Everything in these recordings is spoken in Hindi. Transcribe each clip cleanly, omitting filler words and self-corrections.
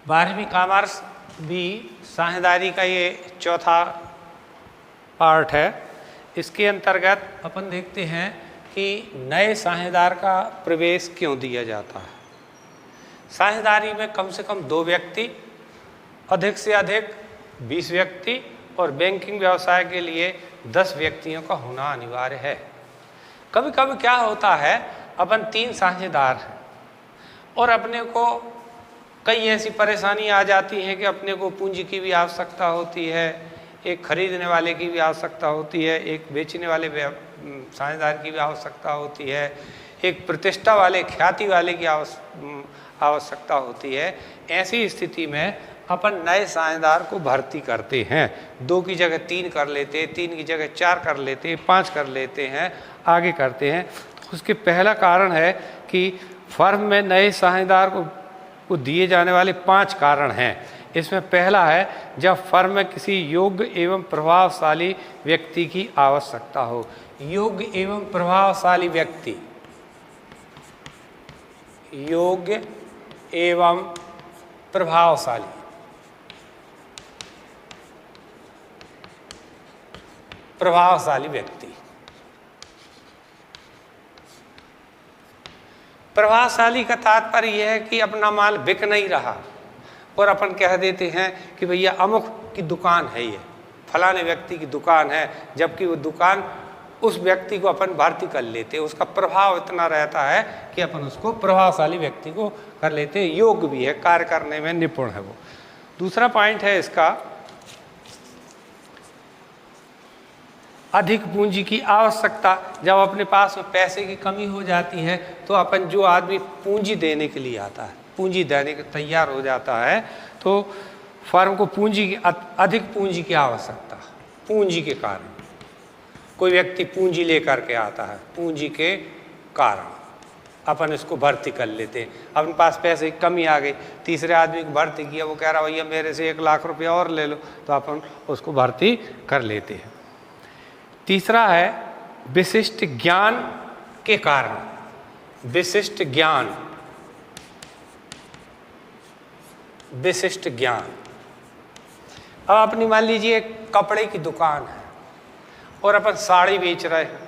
12वीं कॉमर्स भी साझेदारी का ये चौथा पार्ट है। इसके अंतर्गत अपन देखते हैं कि नए साझेदार का प्रवेश क्यों दिया जाता है। साझेदारी में कम से कम 2 व्यक्ति, अधिक से अधिक 20 व्यक्ति और बैंकिंग व्यवसाय के लिए 10 व्यक्तियों का होना अनिवार्य है। कभी कभी क्या होता है, अपन 3 साझेदार हैं और अपने को कई ऐसी परेशानी आ जाती है कि अपने को पूंजी की भी आवश्यकता होती है, एक खरीदने वाले की भी आवश्यकता होती है, एक बेचने वाले साझेदार की भी आवश्यकता होती है, एक प्रतिष्ठा वाले ख्याति वाले की आवश्यकता होती है। ऐसी स्थिति में अपन नए साझेदार को भर्ती करते हैं। 2 की जगह 3 कर लेते हैं, 3 की जगह 4 कर लेते हैं, 5 कर लेते हैं, आगे करते हैं। उसके पहला कारण है कि फर्म में नए साझेदार को दिए जाने वाले 5 कारण हैं। इसमें पहला है, जब फर्म में किसी योग्य एवं प्रभावशाली व्यक्ति की आवश्यकता हो। योग्य एवं प्रभावशाली व्यक्ति, योग्य एवं प्रभावशाली, प्रभावशाली व्यक्ति। प्रभावशाली का तात्पर्य यह है कि अपना माल बिक नहीं रहा और अपन कह देते हैं कि भैया अमुक की दुकान है, ये फलाने व्यक्ति की दुकान है, जबकि वो दुकान उस व्यक्ति को अपन भर्ती कर लेते हैं। उसका प्रभाव इतना रहता है कि अपन उसको प्रभावशाली व्यक्ति को कर लेते हैं, योग्य भी है, कार्य करने में निपुण है वो। दूसरा पॉइंट है इसका, अधिक पूंजी की आवश्यकता। जब अपने पास में पैसे की कमी हो जाती है तो अपन जो आदमी पूंजी देने के लिए आता है, पूंजी देने के तैयार हो जाता है, तो फर्म को पूंजी की अधिक पूंजी की आवश्यकता, पूंजी के कारण कोई व्यक्ति पूंजी लेकर के आता है, पूंजी के कारण अपन इसको भर्ती कर लेते हैं। अपने पास पैसे की कमी आ गई, तीसरे आदमी को भर्ती किया, वो कह रहा भैया मेरे से 1 लाख रुपया और ले लो, तो अपन उसको भर्ती कर लेते हैं। तीसरा है विशिष्ट ज्ञान के कारण। विशिष्ट ज्ञान, विशिष्ट ज्ञान। अब अपनी मान लीजिए कपड़े की दुकान है और अपन साड़ी बेच रहे हैं।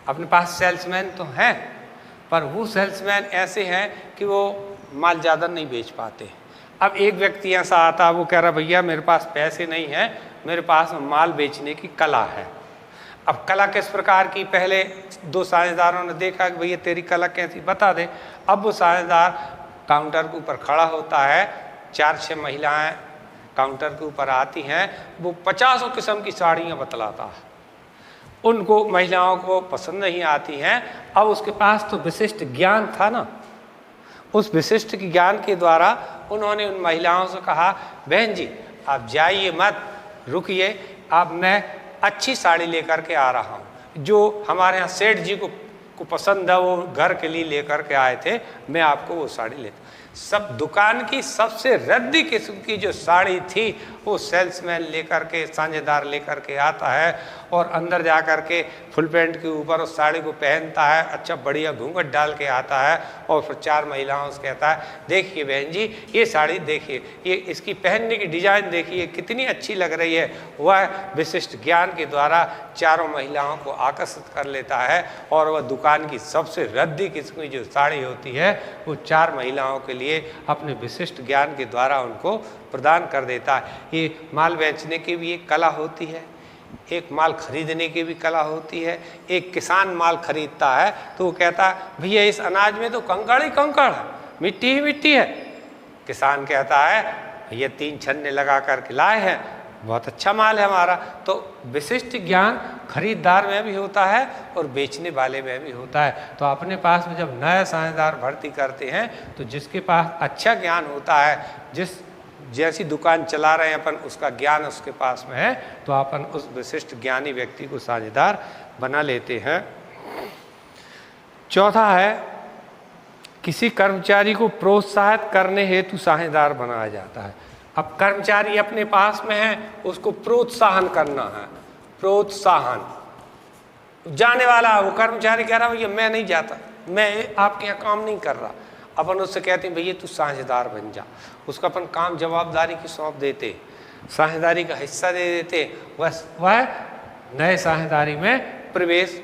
अपने पास सेल्समैन तो हैं, पर वो सेल्समैन ऐसे हैं कि वो माल ज़्यादा नहीं बेच पाते। अब एक व्यक्ति ऐसा आता है, वो कह रहा भैया मेरे पास पैसे नहीं हैं, मेरे पास माल बेचने की कला है। अब कला किस प्रकार की, पहले 2 साझेदारों ने देखा कि भैया तेरी कला कैसी, बता दे। अब वो साझेदार काउंटर के ऊपर खड़ा होता है, 4-6 महिलाएं काउंटर के ऊपर आती हैं, वो 50 किस्म की साड़ियाँ बतलाता है, उनको महिलाओं को पसंद नहीं आती हैं। अब उसके पास तो विशिष्ट ज्ञान था ना, उस विशिष्ट ज्ञान के द्वारा उन्होंने उन महिलाओं से कहा बहन जी आप जाइए मत, रुकिए, अब मैं अच्छी साड़ी लेकर के आ रहा हूँ, जो हमारे यहाँ सेठ जी को पसंद है, वो घर के लिए लेकर के आए थे, मैं आपको वो साड़ी लेता। सब दुकान की सबसे रद्दी किस्म की जो साड़ी थी वो सेल्समैन लेकर के, साझेदार लेकर के आता है और अंदर जा कर के फुल पैंट के ऊपर उस साड़ी को पहनता है, अच्छा बढ़िया घूंघट डाल के आता है और फिर 4 महिलाओं से कहता है देखिए बहन जी ये साड़ी देखिए, ये इसकी पहनने की डिजाइन देखिए कितनी अच्छी लग रही है। वह विशिष्ट ज्ञान के द्वारा 4 महिलाओं को आकर्षित कर लेता है और वह दुकान की सबसे रद्दी किस्म की जो साड़ी होती है वो 4 महिलाओं के लिए अपने विशिष्ट ज्ञान के द्वारा उनको प्रदान कर देता है। ये माल बेचने की भी एक कला होती है, एक माल खरीदने की भी कला होती है। एक किसान माल खरीदता है तो वो कहता है भैया इस अनाज में तो कंकड़ ही कंकड़ है, मिट्टी ही मिट्टी है। किसान कहता है ये 3 छन्ने लगा करके लाए हैं, बहुत अच्छा माल है हमारा। तो विशिष्ट ज्ञान खरीदार में भी होता है और बेचने वाले में भी होता है। तो अपने पास में जब नया साझेदार भर्ती करते हैं तो जिसके पास अच्छा ज्ञान होता है, जैसी दुकान चला रहे हैं अपन, उसका ज्ञान उसके पास में है, तो अपन उस विशिष्ट ज्ञानी व्यक्ति को साझेदार बना लेते हैं। चौथा है किसी कर्मचारी को प्रोत्साहित करने हेतु साझेदार बनाया जाता है। अब कर्मचारी अपने पास में है, उसको प्रोत्साहन करना है, प्रोत्साहन। जाने वाला वो कर्मचारी कह रहा भैया मैं नहीं जाता, मैं आपके यहाँ काम नहीं कर रहा, अपन उससे कहते हैं भैया तू साझेदार बन जा, उसको अपन काम जवाबदारी की सौंप देते, साझेदारी का हिस्सा दे देते, वह नए साझेदारी में प्रवेश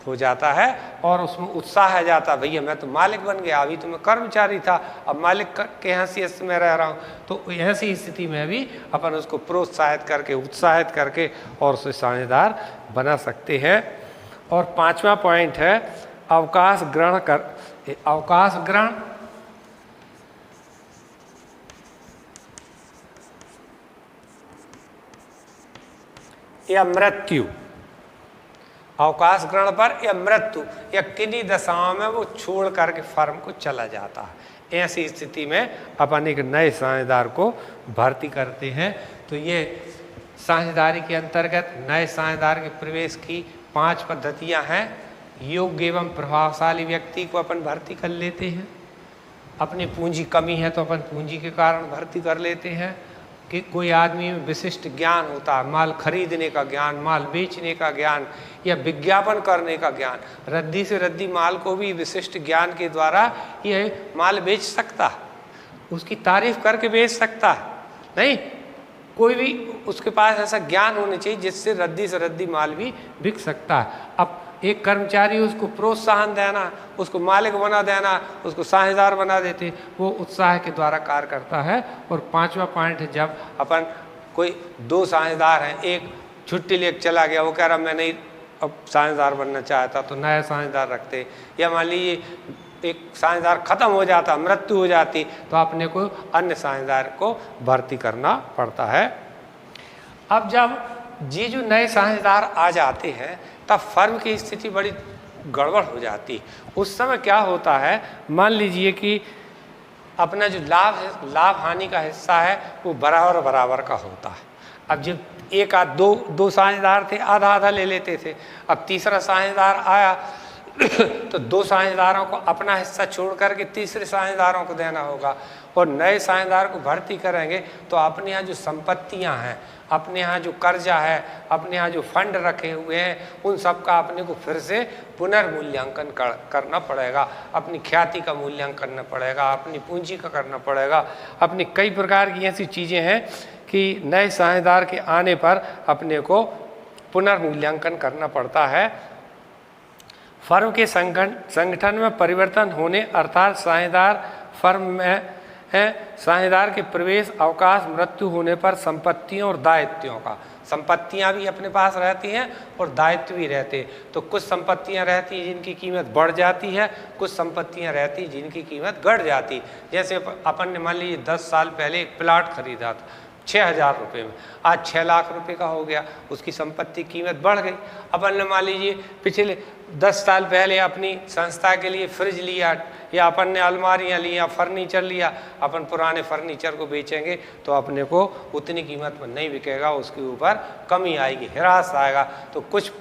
हो जाता है और उसमें उत्साह आ जाता, भैया मैं तो मालिक बन गया, अभी तो मैं कर्मचारी था, अब मालिक के हैसियत से मैं रह रहा हूँ। तो ऐसी स्थिति में भी अपन उसको प्रोत्साहित करके, उत्साहित करके और उसे साझेदार बना सकते हैं। और 5वां पॉइंट है अवकाश ग्रहण या मृत्यु, अवकाश ग्रहण पर या मृत्यु या किन्हीं दशाओं में वो छोड़ करके फर्म को चला जाता है। ऐसी स्थिति में अपन एक नए साझेदार को भर्ती करते हैं। तो ये साझेदारी के अंतर्गत नए साझेदार के प्रवेश की 5 पद्धतियां हैं। योग्य एवं प्रभावशाली व्यक्ति को अपन भर्ती कर लेते हैं, अपनी पूंजी कमी है तो अपन पूंजी के कारण भर्ती कर लेते हैं, कि कोई आदमी में विशिष्ट ज्ञान होता है, माल खरीदने का ज्ञान, माल बेचने का ज्ञान या विज्ञापन करने का ज्ञान, रद्दी से रद्दी माल को भी विशिष्ट ज्ञान के द्वारा ये माल बेच सकता है, उसकी तारीफ करके बेच सकता है। नहीं, कोई भी उसके पास ऐसा ज्ञान होना चाहिए जिससे रद्दी से रद्दी माल भी बिक सकता है। अब एक कर्मचारी उसको प्रोत्साहन देना, उसको मालिक बना देना, उसको साझेदार बना देते, वो उत्साह के द्वारा कार्य करता है। और 5वां पॉइंट है जब अपन कोई 2 साझेदार हैं, एक छुट्टी लेकर चला गया, वो कह रहा मैं नहीं अब साझेदार बनना चाहता, तो नया साझेदार रखते। या मान लीजिए एक साझेदार खत्म हो जाता, मृत्यु हो जाती, तो अपने को अन्य साझेदार को भर्ती करना पड़ता है। अब जब ये जो नए साझेदार आ जाते हैं तब फर्म की स्थिति बड़ी गड़बड़ हो जाती। उस समय क्या होता है, मान लीजिए कि अपना जो लाभ है, लाभ हानि का हिस्सा है वो बराबर बराबर का होता है। अब जब एक आध दो साझेदार थे, आधा आधा ले लेते थे। अब तीसरा साझेदार आया तो 2 साझेदारों को अपना हिस्सा छोड़ करके तीसरे साझेदारों को देना होगा। और नए साझेदार को भर्ती करेंगे तो अपने यहाँ जो संपत्तियाँ हैं, अपने यहाँ जो कर्जा है, अपने यहाँ जो फंड रखे हुए हैं, उन सब का अपने को फिर से पुनर्मूल्यांकन करना पड़ेगा। अपनी ख्याति का मूल्यांकन करना पड़ेगा, अपनी पूंजी का करना पड़ेगा, अपनी कई प्रकार की ऐसी चीज़ें हैं कि नए साझेदार के आने पर अपने को पुनर्मूल्यांकन करना पड़ता है। फर्म के संगठन में परिवर्तन होने अर्थात साझेदार फर्म में है, साझेदार के प्रवेश, अवकाश, मृत्यु होने पर संपत्तियों और दायित्वों का, संपत्तियां भी अपने पास रहती हैं और दायित्व भी रहते हैं। तो कुछ संपत्तियां रहती हैं जिनकी कीमत बढ़ जाती है, कुछ संपत्तियां रहती हैं जिनकी कीमत घट जाती। जैसे अपन ने मान लीजिए 10 साल पहले एक प्लाट खरीदा था 6,000 रुपये में, आज 6 लाख रुपए का हो गया, उसकी संपत्ति कीमत बढ़ गई। अपन ने मान लीजिए पिछले 10 साल पहले अपनी संस्था के लिए फ्रिज लिया या अपन ने अलमारियाँ ली या फर्नीचर लिया, अपन पुराने फर्नीचर को बेचेंगे तो अपने को उतनी कीमत में नहीं बिकेगा, उसके ऊपर कमी आएगी, ह्रास आएगा। तो कुछ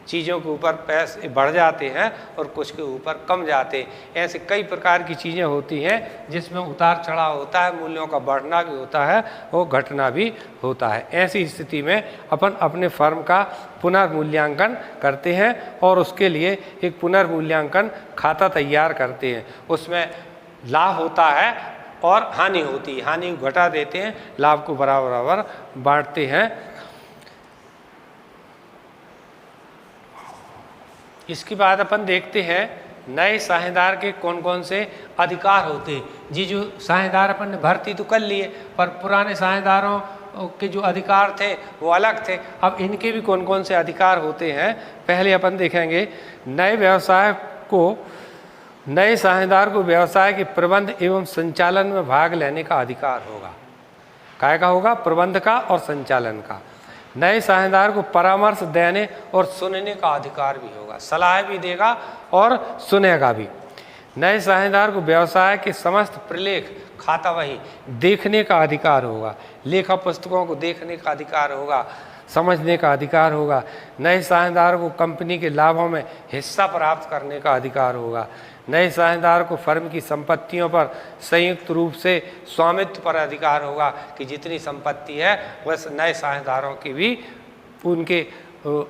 चीज़ों के ऊपर पैसे बढ़ जाते हैं और कुछ के ऊपर कम जाते हैं। ऐसे कई प्रकार की चीज़ें होती हैं जिसमें उतार चढ़ाव होता है, मूल्यों का बढ़ना भी होता है और घटना भी होता है। ऐसी स्थिति में अपन अपने फर्म का पुनर्मूल्यांकन करते हैं और उसके लिए एक पुनर्मूल्यांकन खाता तैयार करते हैं। उसमें लाभ होता है और हानि होती है, हानि को घटा देते हैं, लाभ को बराबर बराबर बांटते हैं। इसके बाद अपन देखते हैं नए साझेदार के कौन कौन से अधिकार होते हैं। जी जो साझेदार अपन ने भर्ती तो कर लिए पर पुराने साझेदारों के जो अधिकार थे वो अलग थे। अब इनके भी कौन कौन से अधिकार होते हैं पहले अपन देखेंगे। नए साझेदार को व्यवसाय के प्रबंध एवं संचालन में भाग लेने का अधिकार होगा। काय का होगा? प्रबंध का और संचालन का। नए साझेदार को परामर्श देने और सुनने का अधिकार भी होगा, सलाह भी देगा और सुनेगा भी। नए साझेदार को व्यवसाय के समस्त प्रलेख खाता वही देखने का अधिकार होगा, लेखा पुस्तकों को देखने का अधिकार होगा, समझने का अधिकार होगा। नए साझेदार को कंपनी के लाभों में हिस्सा प्राप्त करने का अधिकार होगा। नए साझेदार को फर्म की संपत्तियों पर संयुक्त रूप से स्वामित्व पर अधिकार होगा कि जितनी संपत्ति है वह नए साझेदारों की भी उनके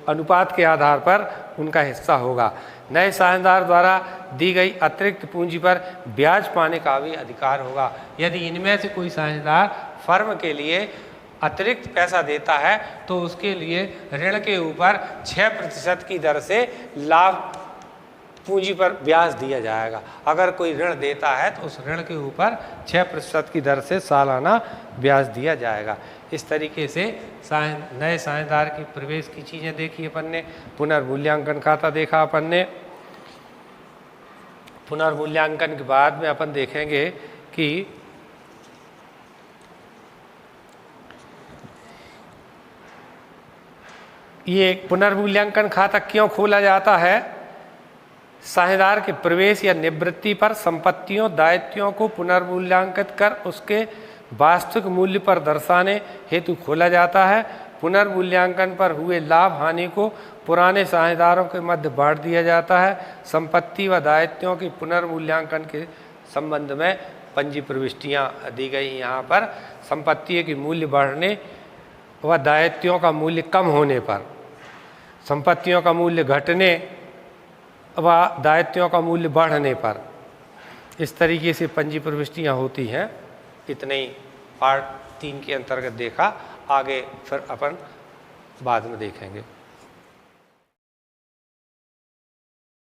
अनुपात के आधार पर उनका हिस्सा होगा। नए साझेदार द्वारा दी गई अतिरिक्त पूंजी पर ब्याज पाने का भी अधिकार होगा। यदि इनमें से कोई साझेदार फर्म के लिए अतिरिक्त पैसा देता है तो उसके लिए ऋण के ऊपर 6% की दर से लाभ पूंजी पर ब्याज दिया जाएगा। अगर कोई ऋण देता है तो उस ऋण के ऊपर 6% की दर से सालाना ब्याज दिया जाएगा। इस तरीके से नए साझेदार की प्रवेश की चीज़ें देखी अपन ने। पुनर्मूल्यांकन खाता देखा अपन ने। पुनर्मूल्यांकन के बाद में अपन देखेंगे कि ये पुनर्मूल्यांकन खाता क्यों खोला जाता है। साझेदार के प्रवेश या निवृत्ति पर संपत्तियों दायित्वों को पुनर्मूल्यांकित कर उसके वास्तविक मूल्य पर दर्शाने हेतु खोला जाता है। पुनर्मूल्यांकन पर हुए लाभ हानि को पुराने साझेदारों के मध्य बांट दिया जाता है। संपत्ति व दायित्वों के पुनर्मूल्यांकन के संबंध में पंजी प्रविष्टियाँ दी गई। यहाँ पर संपत्ति के मूल्य बढ़ने व दायित्वों का मूल्य कम होने पर, संपत्तियों का मूल्य घटने व दायित्वों का मूल्य बढ़ने पर इस तरीके से पंजी प्रविष्टियाँ होती हैं। इतने ही पार्ट 3 के अंतर्गत देखा। आगे फिर अपन बाद में देखेंगे।